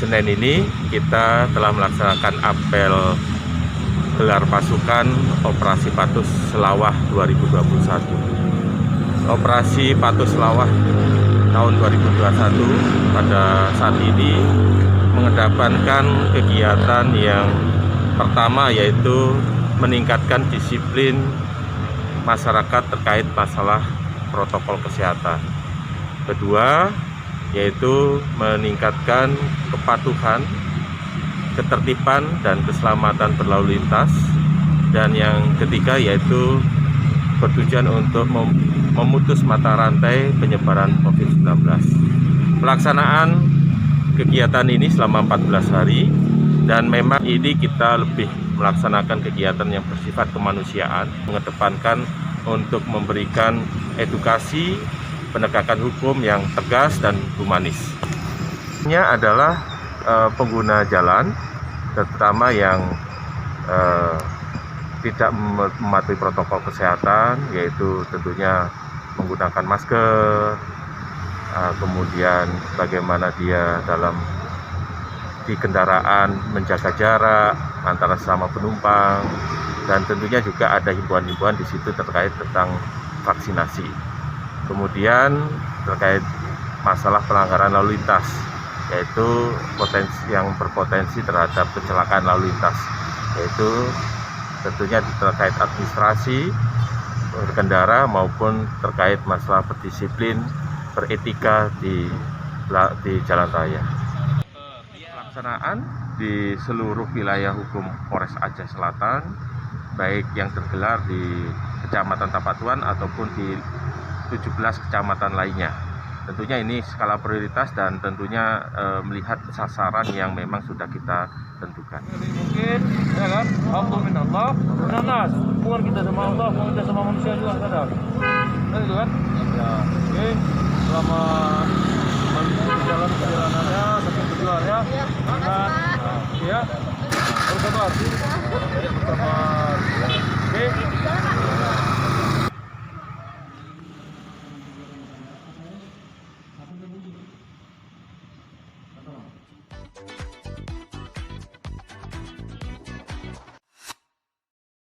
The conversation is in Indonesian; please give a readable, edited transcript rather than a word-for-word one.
Senin ini kita telah melaksanakan apel gelar pasukan Operasi Patuh Selawah 2021. Operasi Patuh Selawah tahun 2021 pada saat ini mengedepankan kegiatan yang pertama, yaitu meningkatkan disiplin masyarakat terkait masalah protokol kesehatan. Kedua, yaitu meningkatkan kepatuhan, ketertiban dan keselamatan berlalu lintas. Dan yang ketiga yaitu bertujuan untuk memutus mata rantai penyebaran COVID-19. Pelaksanaan kegiatan ini selama 14 hari, dan memang ini kita lebih melaksanakan kegiatan yang bersifat kemanusiaan, mengedepankan untuk memberikan edukasi penegakan hukum yang tegas dan humanis. Ini adalah pengguna jalan, terutama yang tidak mematuhi protokol kesehatan, yaitu tentunya menggunakan masker, kemudian bagaimana dia di kendaraan menjaga jarak antara sesama penumpang, dan tentunya juga ada himbauan-himbauan di situ terkait tentang vaksinasi. Kemudian terkait masalah pelanggaran lalu lintas, yaitu yang berpotensi terhadap kecelakaan lalu lintas, yaitu tentunya terkait administrasi berkendara maupun terkait masalah berdisiplin, beretika di jalan raya. Pelaksanaan di seluruh wilayah hukum Polres Aceh Selatan, baik yang tergelar di Kecamatan Tapatuan ataupun di 17 kecamatan lainnya. Tentunya ini skala prioritas dan tentunya melihat sasaran yang memang sudah kita tentukan. Mungkin ya kan, Allah minallah, minanas. Hubungan kita sama Allah, hubungan kita sama manusia juga kadang. Kan itu kan? Ya, oke. Selama jalan perjalanannya sampai tujuan ya. Ingat, ya. Bersabar. Bersabar. Oke.